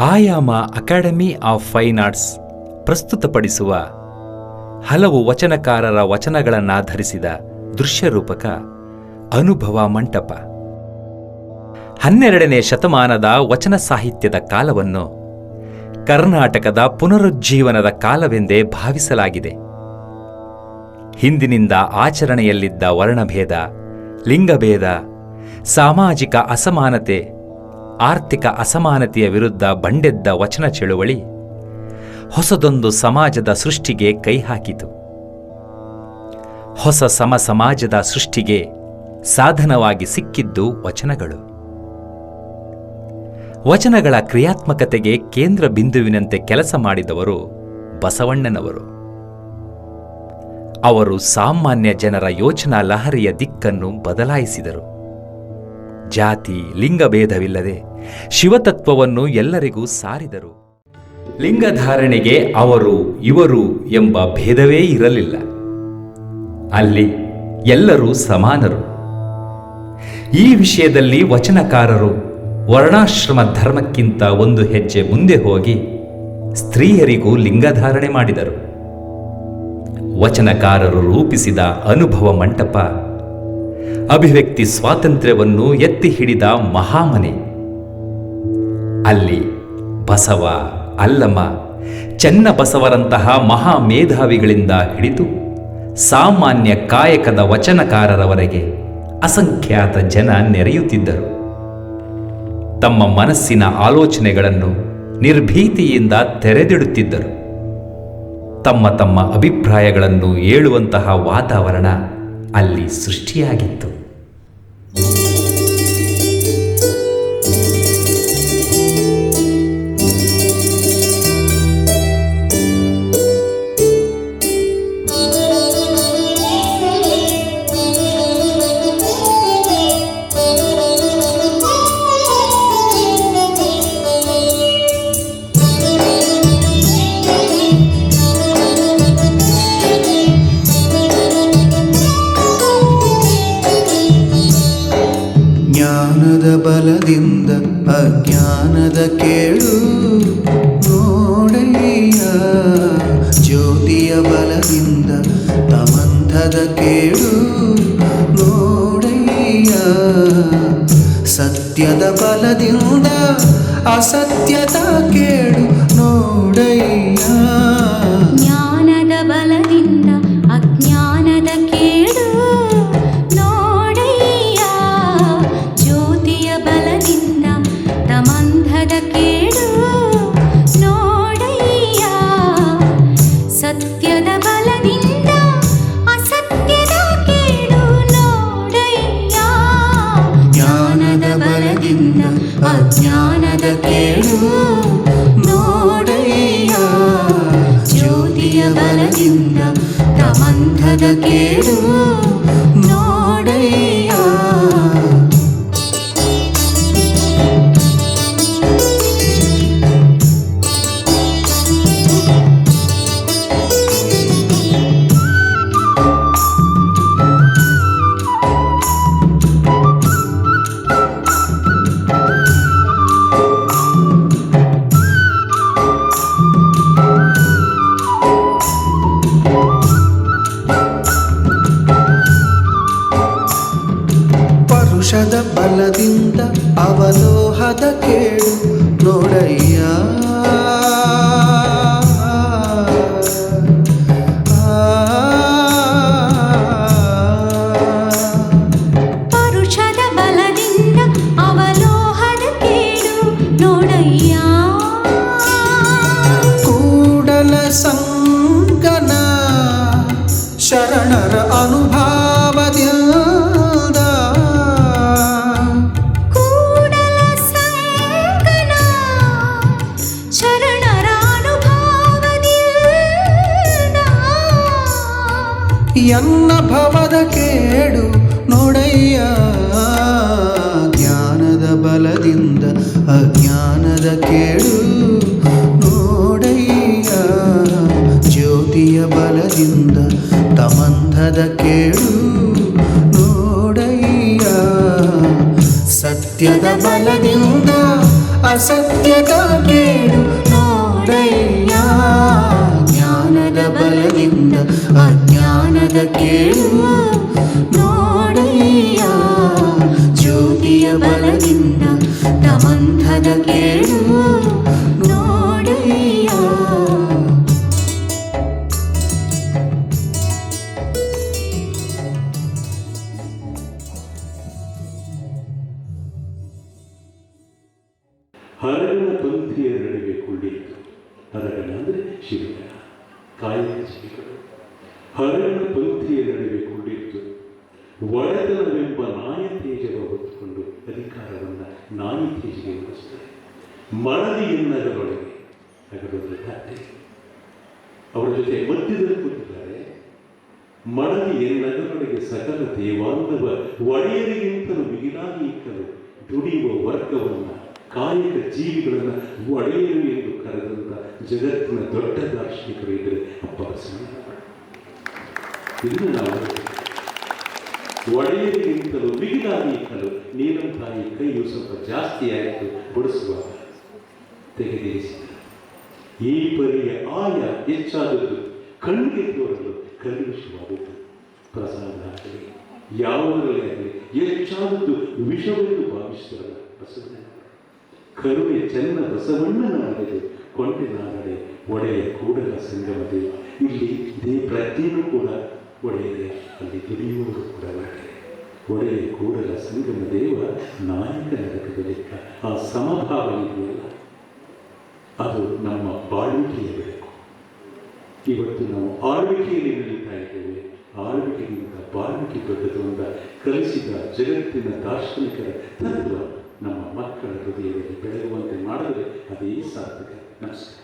ಆಯಾಮ academy of fine arts ಪ್ರಸ್ತುತಪಡಿಸುವ ಹಲವು ವಚನಕಾರರ ವಚನಗಳನ್ನಾಧರಿಸಿದ ದೃಶ್ಯರೂಪಕ ಅನುಭವ ಮಂಟಪ. 12ನೇ ಶತಮಾನದ ವಚನ ಸಾಹಿತ್ಯದ ಕಾಲವನ್ನು ಕರ್ನಾಟಕದ ಪುನರುಜ್ಜೀವನದ ಕಾಲವೆಂದೇ ಭಾವಿಸಲಾಗಿದೆ. ಹಿಂದಿನಿಂದ ಆಚರಣೆಯಲ್ಲಿದ್ದ ವರ್ಣಭೇದ, ಲಿಂಗಭೇದ, ಸಾಮಾಜಿಕ ಅಸಮಾನತೆ, ಆರ್ಥಿಕ ಅಸಮಾನತೆಯ ವಿರುದ್ಧ ಬಂಡೆದ್ದ ವಚನ ಚಳುವಳಿ ಹೊಸದೊಂದು ಸಮಾಜದ ಸೃಷ್ಟಿಗೆ ಕೈ ಹಾಕಿತು. ಹೊಸ ಸಮಾಜದ ಸೃಷ್ಟಿಗೆ ಸಾಧನವಾಗಿ ಸಿಕ್ಕಿದ್ದು ವಚನಗಳು. ವಚನಗಳ ಕ್ರಿಯಾತ್ಮಕತೆಗೆ ಕೇಂದ್ರ ಬಿಂದುವಿನಂತೆ ಕೆಲಸ ಮಾಡಿದವರು ಬಸವಣ್ಣನವರು. ಅವರು ಸಾಮಾನ್ಯ ಜನರ ಯೋಚನಾ ಲಹರಿಯ ದಿಕ್ಕನ್ನು ಬದಲಾಯಿಸಿದರು. ಜಾತಿ ಲಿಂಗಭೇದವಿಲ್ಲದೆ ಶಿವತತ್ವವನ್ನು ಎಲ್ಲರಿಗೂ ಸಾರಿದರು. ಲಿಂಗಧಾರಣೆಗೆ ಅವರು ಇವರು ಎಂಬ ಭೇದವೇ ಇರಲಿಲ್ಲ. ಅಲ್ಲಿ ಎಲ್ಲರೂ ಸಮಾನರು. ಈ ವಿಷಯದಲ್ಲಿ ವಚನಕಾರರು ವರ್ಣಾಶ್ರಮ ಧರ್ಮಕ್ಕಿಂತ ಒಂದು ಹೆಜ್ಜೆ ಮುಂದೆ ಹೋಗಿ ಸ್ತ್ರೀಯರಿಗೂ ಲಿಂಗಧಾರಣೆ ಮಾಡಿದರು. ವಚನಕಾರರು ರೂಪಿಸಿದ ಅನುಭವ ಮಂಟಪ ಅಭಿವ್ಯಕ್ತಿ ಸ್ವಾತಂತ್ರ್ಯವನ್ನು ಎತ್ತಿ ಹಿಡಿದ ಮಹಾಮನೆ. ಅಲ್ಲಿ ಬಸವ, ಅಲ್ಲಮ, ಚೆನ್ನಬಸವರಂತಹ ಮಹಾಮೇಧಾವಿಗಳಿಂದ ಹಿಡಿದು ಸಾಮಾನ್ಯ ಕಾಯಕದ ವಚನಕಾರರವರೆಗೆ ಅಸಂಖ್ಯಾತ ಜನ ನೆರೆಯುತ್ತಿದ್ದರು. ತಮ್ಮ ಮನಸ್ಸಿನ ಆಲೋಚನೆಗಳನ್ನು ನಿರ್ಭೀತಿಯಿಂದ ತೆರೆದಿಡುತ್ತಿದ್ದರು. ತಮ್ಮ ತಮ್ಮ ಅಭಿಪ್ರಾಯಗಳನ್ನು ಹೇಳುವಂತಹ ವಾತಾವರಣ ಅಲ್ಲಿ ಸೃಷ್ಟಿಯಾಗಿತ್ತು. ಜ್ಞಾನದ ಬಲದಿಂದ ಅಜ್ಞಾನದ ಕೇಳು ನೋಡಯ್ಯ, ಜ್ಯೋತಿಯ ಬಲದಿಂದ ತಮಂಥದ ಕೇಳು ನೋಡಯ್ಯ, ಸತ್ಯದ ಬಲದಿಂದ ಅಸತ್ಯದ ಕೇಳು ನೋಡಯ್ಯ. ಜ್ಞಾನದ ಬಲದಿಂದ ಅಜ್ಞಾನದ ಕೇಳು ನೋಡಯ್ಯ, ಜ್ಯೋತಿಯ ಬಲದಿಂದ ತಮಂಧದ ಕೇಳು ನೋಡಯ್ಯ, ಸತ್ಯದ ಬಲದಿಂದ ಅಸತ್ಯದ ಕೇಳು ನೋಡಯ್ಯ. ಜ್ಞಾನದ ಬಲದಿಂದ ಅಜ್ಞಾನದ ಕೇಳು ನೋಡಯ್ಯ, ಜ್ಯೋತಿಯ ಬಲದಿಂದ ತಮಂಥದ ಕೇಳು ನೋಡಯ್ಯ. ಪರುಷದ ಬಲದಿಂದ ಅವಲೋಹದ ಕೇಳು ನೋಡಯ್ಯ, ಪರುಷದ ಬಲದಿಂದ ಅವಲೋಹದ ಕೇಳು ನೋಡಯ್ಯ, ಕೂಡಲ ಸಂಗನ ಶರಣರ ಅನುಭಾವದಿಂದ ಕೂಡಲ ಸಂಗನ ಶರಣರ ಅನುಭಾವದಿಂದ ಎನ್ನ ಭವದ ಕೇಳು ನೋಡಯ್ಯ, ಜ್ಞಾನದ ಬಲದಿಂದ ಅಜ್ಞಾನದ ಕೇಳು ನೋಡಯ್ಯ, ಜ್ಯೋತಿಯ ಬಲದಿಂದ ತಮಂಧದ ಕೇಳು ನೋಡಯ್ಯ, ಸತ್ಯದ ಬಲದಿಂದ ಅಸತ್ಯದ ಕೇಡು ನೋಡಯ್ಯ ಜ್ಞಾನದ ಬಲದಿಂದ ಅಜ್ಞಾನದ ಕೇಡು ನೋಡಯ್ಯ ಜ್ಯೋತಿಯ ಬಲದಿಂದ ತಮಂಧದ ಕೇಡು ನೋಡಯ್ಯ. ಹರಗನ ಪಂಥಿಯ ನಡುವೆ ಕುಳ್ಳಿತ್ತು. ಹರಗನ ಅಂದರೆ ಶಿವಗಣ, ಕಾಯಕ ಜೀವಿಗಳು. ಹರಗನ ಪಂಥಿಯ ನಡುವೆ ಕುಳ್ಳಿತ್ತು. ಒಡೆತನವೆಂಬ ನಾಯತೇಜವ ಹೊತ್ತುಕೊಂಡು ಅಧಿಕಾರವನ್ನು ನಾಯತೇಜಿಗೆ ವಹಿಸುತ್ತಾರೆ. ಮಡದಿಯನ್ನಗರೊಳಗೆ ನಗರದ ಕತ್ತೆ ಅವರ ಜೊತೆ ಮಧ್ಯದಲ್ಲಿ ಕೂತಿದ್ದಾರೆ. ಮಡದಿಯನ್ನಗರೊಳಗೆ ಸಕಲ ದೇವಾಂಗವ ಒಡೆಯರಿಗಿಂತಲೂ ಮಿಗಿಲಾಗಿ ಇಕ್ಕಲು ದುಡಿಯುವ ವರ್ಗವನ್ನು ಕಾಯಕ ಜೀವಿಗಳನ್ನು ಒಡೆಯರು ಎಂದು ಕರೆದಂಥ ಜಗತ್ತಿನ ದೊಡ್ಡ ದಾರ್ಶನಿಕರು ಇದ್ದರೆ ಅಪ್ಪ ಬಸವಣ್ಣನವರು. ಇದನ್ನು ನಾವು ಒಡೆಯರಿಗಿಂತಲೂ ಮಿಗಿಲಾಗಿ ಇಕ್ಕಲು ನೀಲಂ ತಾಯಿ ಕೈಯು ಸ್ವಲ್ಪ ಜಾಸ್ತಿ ಆಯಿತು ಬಡಿಸುವಾಗ ತೆಗೆದಿರಿಸಿದರು. ಈ ಪರಿಯ ಆಯ ಹೆಚ್ಚಾದದ್ದು ಕಣ್ಣಿಗೆ ತೋರಲು ಕಲ್ವಿಷವಾದದ್ದು. ಪ್ರಸಾದ ಆಗಲಿ ಯಾವುದರಲ್ಲಿ ಆಗಲಿ ಹೆಚ್ಚಾದದ್ದು ವಿಷವೆಂದು ಭಾವಿಸಿದರಲ್ಲ ಬಸವಣ್ಣನವರು. ಕರುಣೆ ಚೆನ್ನ ಬಸವಣ್ಣನ ನಡೆದು ಕೊಂಡೆನಾಗಡೆ ಒಡೆಯ ಕೂಡಲ ಸಂಗಮ ದೇವ. ಇಲ್ಲಿ ಪ್ರತಿಯೂ ಕೂಡ ಒಡೆಯರೆ, ಅಲ್ಲಿ ದುಡಿಯುವುದು ಕೂಡ ಒಡೆಯ ಕೂಡಲ ಸಂಗಮ ದೇವ ನಾಯಕ ನರಕದಲ್ಲಿದ್ದ ಆ ಸಮಭಾವನೆ ಇದೆಯಲ್ಲ, ಅದು ನಮ್ಮ ಬಾಳ್ವಿಕೆಯ ಬೆಳಕು. ಇವತ್ತು ನಾವು ಆಳ್ವಿಕೆಯಲ್ಲಿ ನಡೀತಾ ಇದ್ದೇವೆ. ಆಳ್ವಿಕೆಗಿಂತ ಬಾಳ್ವಿಕೆ ದೊಡ್ಡದು ಅಂತ ಕಲಿಸಿದ ಜಗತ್ತಿನ ದಾರ್ಶನಿಕರ ತತ್ವ ನಮ್ಮ ಮಕ್ಕಳ ಹೃದಯದಲ್ಲಿ ಬೆಳಗುವಂತೆ ಮಾಡಿದರೆ ಅದೇ ಸಾರ್ಥಕ. ನಮಸ್ಕಾರ.